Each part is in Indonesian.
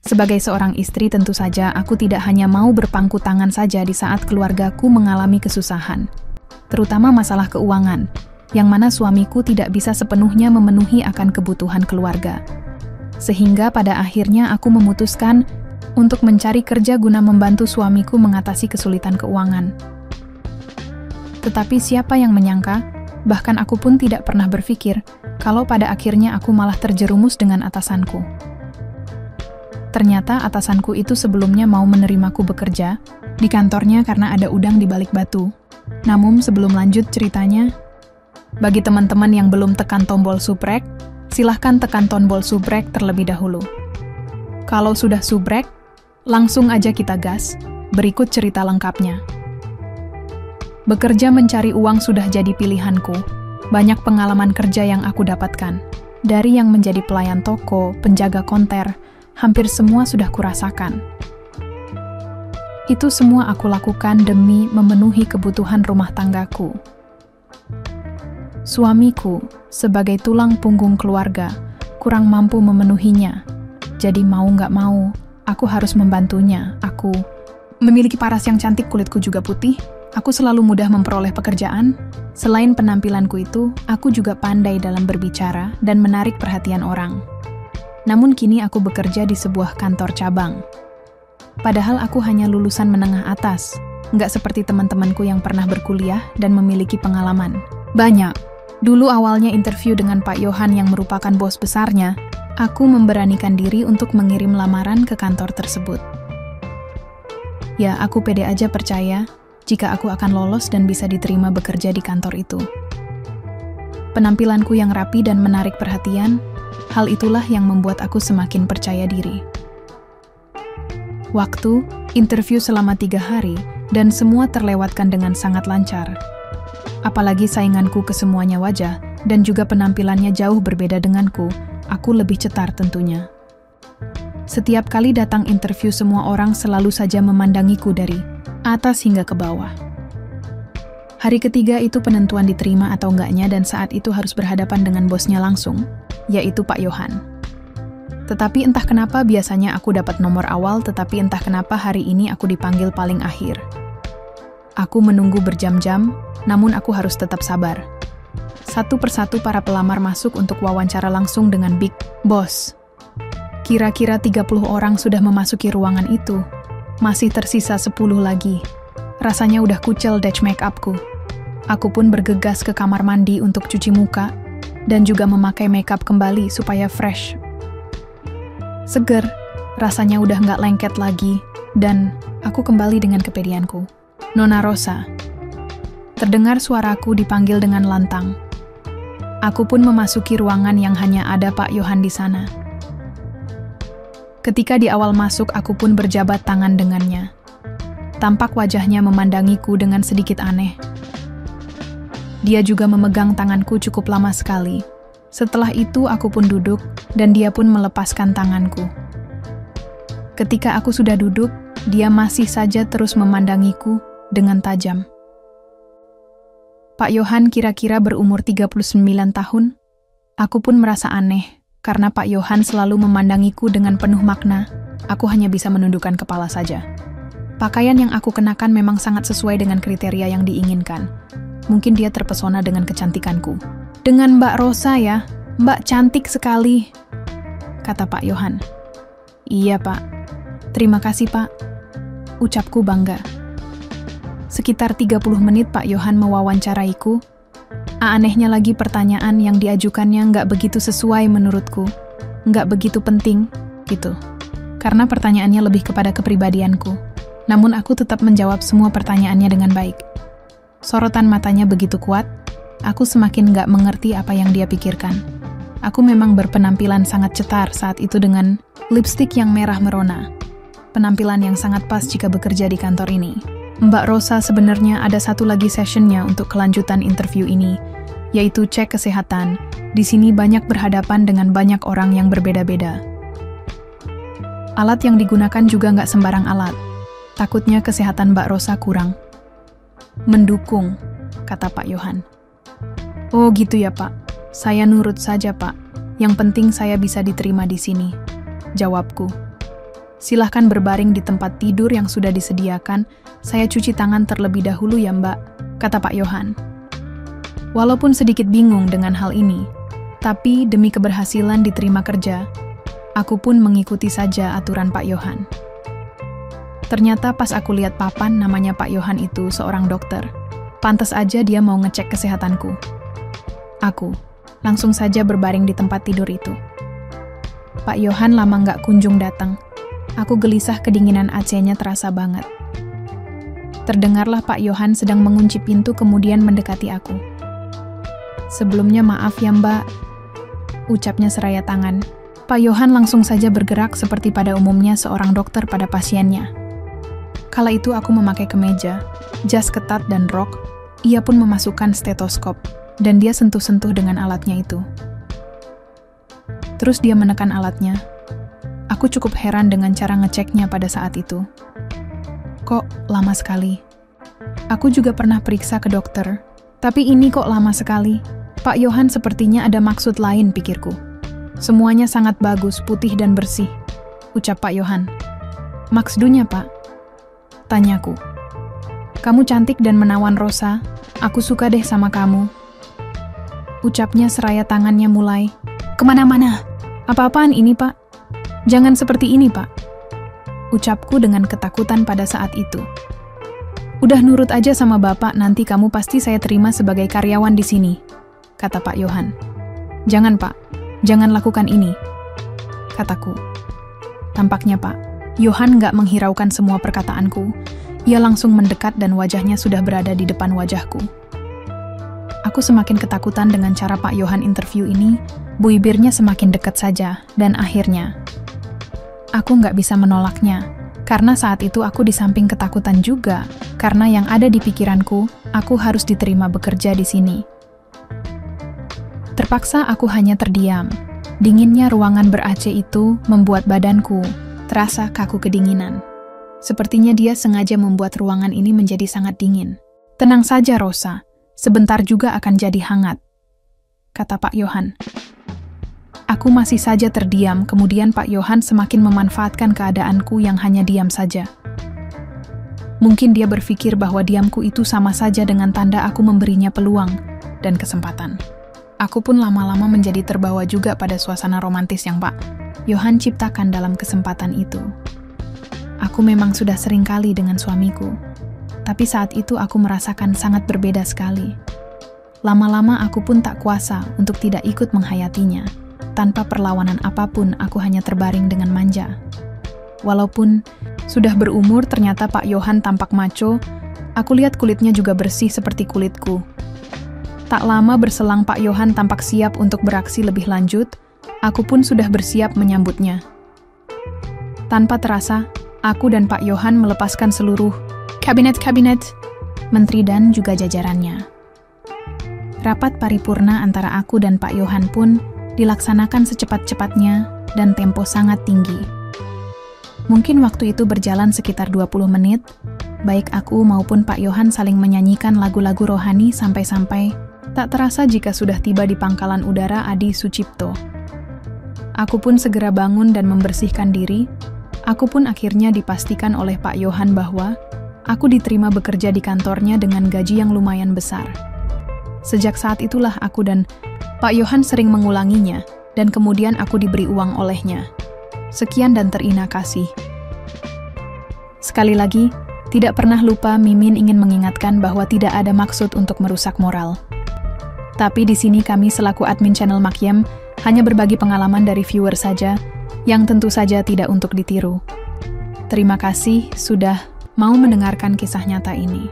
Sebagai seorang istri tentu saja aku tidak hanya mau berpangku tangan saja di saat keluargaku mengalami kesusahan. Terutama masalah keuangan, yang mana suamiku tidak bisa sepenuhnya memenuhi akan kebutuhan keluarga. Sehingga pada akhirnya aku memutuskan untuk mencari kerja guna membantu suamiku mengatasi kesulitan keuangan. Tetapi siapa yang menyangka, bahkan aku pun tidak pernah berpikir, kalau pada akhirnya aku malah terjerumus dengan atasanku. Ternyata atasanku itu sebelumnya mau menerimaku bekerja di kantornya karena ada udang di balik batu. Namun sebelum lanjut ceritanya, bagi teman-teman yang belum tekan tombol subrek, silahkan tekan tombol subrek terlebih dahulu. Kalau sudah subrek, langsung aja kita gas, berikut cerita lengkapnya. Bekerja mencari uang sudah jadi pilihanku. Banyak pengalaman kerja yang aku dapatkan. Dari yang menjadi pelayan toko, penjaga konter, hampir semua sudah kurasakan. Itu semua aku lakukan demi memenuhi kebutuhan rumah tanggaku. Suamiku, sebagai tulang punggung keluarga, kurang mampu memenuhinya. Jadi mau nggak mau, aku harus membantunya. Aku memiliki paras yang cantik, kulitku juga putih. Aku selalu mudah memperoleh pekerjaan. Selain penampilanku itu, aku juga pandai dalam berbicara dan menarik perhatian orang. Namun kini aku bekerja di sebuah kantor cabang. Padahal aku hanya lulusan menengah atas, nggak seperti teman-temanku yang pernah berkuliah dan memiliki pengalaman banyak. Dulu awalnya interview dengan Pak Yohan yang merupakan bos besarnya, aku memberanikan diri untuk mengirim lamaran ke kantor tersebut. Ya, aku pede aja percaya jika aku akan lolos dan bisa diterima bekerja di kantor itu. Penampilanku yang rapi dan menarik perhatian, hal itulah yang membuat aku semakin percaya diri. Waktu, interview selama 3 hari, dan semua terlewatkan dengan sangat lancar. Apalagi sainganku kesemuanya wajah, dan juga penampilannya jauh berbeda denganku, aku lebih cetar tentunya. Setiap kali datang interview semua orang selalu saja memandangiku dari atas hingga ke bawah. Hari ketiga itu penentuan diterima atau enggaknya dan saat itu harus berhadapan dengan bosnya langsung, yaitu Pak Yohan. Tetapi entah kenapa biasanya aku dapat nomor awal, tetapi entah kenapa hari ini aku dipanggil paling akhir. Aku menunggu berjam-jam, namun aku harus tetap sabar. Satu persatu para pelamar masuk untuk wawancara langsung dengan Big Boss. Kira-kira 30 orang sudah memasuki ruangan itu. Masih tersisa 10 lagi. Rasanya udah kucel Dutch make-upku. Aku pun bergegas ke kamar mandi untuk cuci muka dan juga memakai makeup kembali supaya fresh. Seger, rasanya udah nggak lengket lagi dan aku kembali dengan kepedeanku. Nona Rosa. Terdengar suaraku dipanggil dengan lantang. Aku pun memasuki ruangan yang hanya ada Pak Yohan di sana. Ketika di awal masuk, aku pun berjabat tangan dengannya. Tampak wajahnya memandangiku dengan sedikit aneh. Dia juga memegang tanganku cukup lama sekali. Setelah itu, aku pun duduk, dan dia pun melepaskan tanganku. Ketika aku sudah duduk, dia masih saja terus memandangiku dengan tajam. Pak Yohan kira-kira berumur 39 tahun. Aku pun merasa aneh. Karena Pak Yohan selalu memandangiku dengan penuh makna, aku hanya bisa menundukkan kepala saja. Pakaian yang aku kenakan memang sangat sesuai dengan kriteria yang diinginkan. Mungkin dia terpesona dengan kecantikanku. "Dengan Mbak Rosa ya, Mbak cantik sekali," kata Pak Yohan. "Iya Pak, terima kasih Pak," ucapku bangga. Sekitar 30 menit Pak Yohan mewawancaraiku. Anehnya lagi pertanyaan yang diajukannya nggak begitu sesuai menurutku, nggak begitu penting, gitu. Karena pertanyaannya lebih kepada kepribadianku. Namun aku tetap menjawab semua pertanyaannya dengan baik. Sorotan matanya begitu kuat, aku semakin nggak mengerti apa yang dia pikirkan. Aku memang berpenampilan sangat cetar saat itu dengan lipstik yang merah merona. Penampilan yang sangat pas jika bekerja di kantor ini. Mbak Rosa sebenarnya ada satu lagi sessionnya untuk kelanjutan interview ini, yaitu cek kesehatan. Di sini banyak berhadapan dengan banyak orang yang berbeda-beda. Alat yang digunakan juga nggak sembarang alat. Takutnya kesehatan Mbak Rosa kurang. "Mendukung," kata Pak Yohan. "Oh gitu ya Pak, saya nurut saja Pak. Yang penting saya bisa diterima di sini," jawabku. Silahkan berbaring di tempat tidur yang sudah disediakan, saya cuci tangan terlebih dahulu ya Mbak, kata Pak Yohan. Walaupun sedikit bingung dengan hal ini, tapi demi keberhasilan diterima kerja, aku pun mengikuti saja aturan Pak Yohan. Ternyata pas aku lihat papan namanya Pak Yohan itu seorang dokter, pantas aja dia mau ngecek kesehatanku. Aku langsung saja berbaring di tempat tidur itu. Pak Yohan lama nggak kunjung datang. Aku gelisah, kedinginan AC-nya terasa banget. Terdengarlah Pak Yohan sedang mengunci pintu kemudian mendekati aku. Sebelumnya maaf ya Mbak, ucapnya seraya tangan. Pak Yohan langsung saja bergerak seperti pada umumnya seorang dokter pada pasiennya. Kala itu aku memakai kemeja, jas ketat dan rok. Ia pun memasukkan stetoskop, dan dia sentuh-sentuh dengan alatnya itu. Terus dia menekan alatnya. Aku cukup heran dengan cara ngeceknya pada saat itu. Kok lama sekali? Aku juga pernah periksa ke dokter, tapi ini kok lama sekali? Pak Yohan sepertinya ada maksud lain, pikirku. Semuanya sangat bagus, putih dan bersih, ucap Pak Yohan. Maksudnya Pak? Tanyaku. Kamu cantik dan menawan Rosa, aku suka deh sama kamu. Ucapnya seraya tangannya mulai. Kemana-mana? Apa-apaan ini Pak? Jangan seperti ini, Pak. Ucapku dengan ketakutan pada saat itu. Udah nurut aja sama Bapak, nanti kamu pasti saya terima sebagai karyawan di sini, kata Pak Yohan. Jangan, Pak. Jangan lakukan ini, kataku. Tampaknya Pak Yohan nggak menghiraukan semua perkataanku. Ia langsung mendekat dan wajahnya sudah berada di depan wajahku. Aku semakin ketakutan dengan cara Pak Yohan interview ini. Bibirnya semakin dekat saja, dan akhirnya aku nggak bisa menolaknya, karena saat itu aku di samping ketakutan juga, karena yang ada di pikiranku, aku harus diterima bekerja di sini. Terpaksa aku hanya terdiam. Dinginnya ruangan ber-AC itu membuat badanku terasa kaku kedinginan. Sepertinya dia sengaja membuat ruangan ini menjadi sangat dingin. Tenang saja Rosa, sebentar juga akan jadi hangat, kata Pak Yohan. Aku masih saja terdiam, kemudian Pak Yohan semakin memanfaatkan keadaanku yang hanya diam saja. Mungkin dia berpikir bahwa diamku itu sama saja dengan tanda aku memberinya peluang dan kesempatan. Aku pun lama-lama menjadi terbawa juga pada suasana romantis yang Pak Yohan ciptakan dalam kesempatan itu. Aku memang sudah sering kali dengan suamiku, tapi saat itu aku merasakan sangat berbeda sekali. Lama-lama aku pun tak kuasa untuk tidak ikut menghayatinya. Tanpa perlawanan apapun, aku hanya terbaring dengan manja. Walaupun sudah berumur, ternyata Pak Yohan tampak maco. Aku lihat kulitnya juga bersih seperti kulitku. Tak lama berselang Pak Yohan tampak siap untuk beraksi lebih lanjut. Aku pun sudah bersiap menyambutnya. Tanpa terasa, aku dan Pak Yohan melepaskan seluruh kabinet-kabinet, menteri dan juga jajarannya. Rapat paripurna antara aku dan Pak Yohan pun dilaksanakan secepat-cepatnya dan tempo sangat tinggi. Mungkin waktu itu berjalan sekitar 20 menit, baik aku maupun Pak Yohan saling menyanyikan lagu-lagu rohani sampai-sampai tak terasa jika sudah tiba di pangkalan udara Adi Sucipto. Aku pun segera bangun dan membersihkan diri. Aku pun akhirnya dipastikan oleh Pak Yohan bahwa aku diterima bekerja di kantornya dengan gaji yang lumayan besar. Sejak saat itulah aku dan Pak Yohan sering mengulanginya, dan kemudian aku diberi uang olehnya. Sekian dan terima kasih. Sekali lagi, tidak pernah lupa Mimin ingin mengingatkan bahwa tidak ada maksud untuk merusak moral. Tapi di sini kami selaku admin channel Makyem hanya berbagi pengalaman dari viewer saja, yang tentu saja tidak untuk ditiru. Terima kasih sudah mau mendengarkan kisah nyata ini.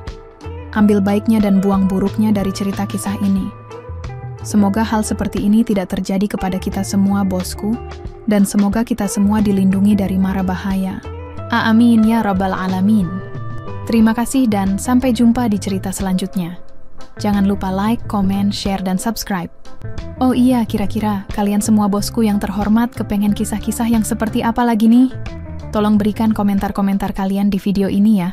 Ambil baiknya dan buang buruknya dari cerita kisah ini. Semoga hal seperti ini tidak terjadi kepada kita semua, bosku, dan semoga kita semua dilindungi dari mara bahaya. Amin ya rabbal alamin. Terima kasih dan sampai jumpa di cerita selanjutnya. Jangan lupa like, komen, share, dan subscribe. Oh iya, kira-kira kalian semua bosku yang terhormat kepengen kisah-kisah yang seperti apa lagi nih? Tolong berikan komentar-komentar kalian di video ini ya.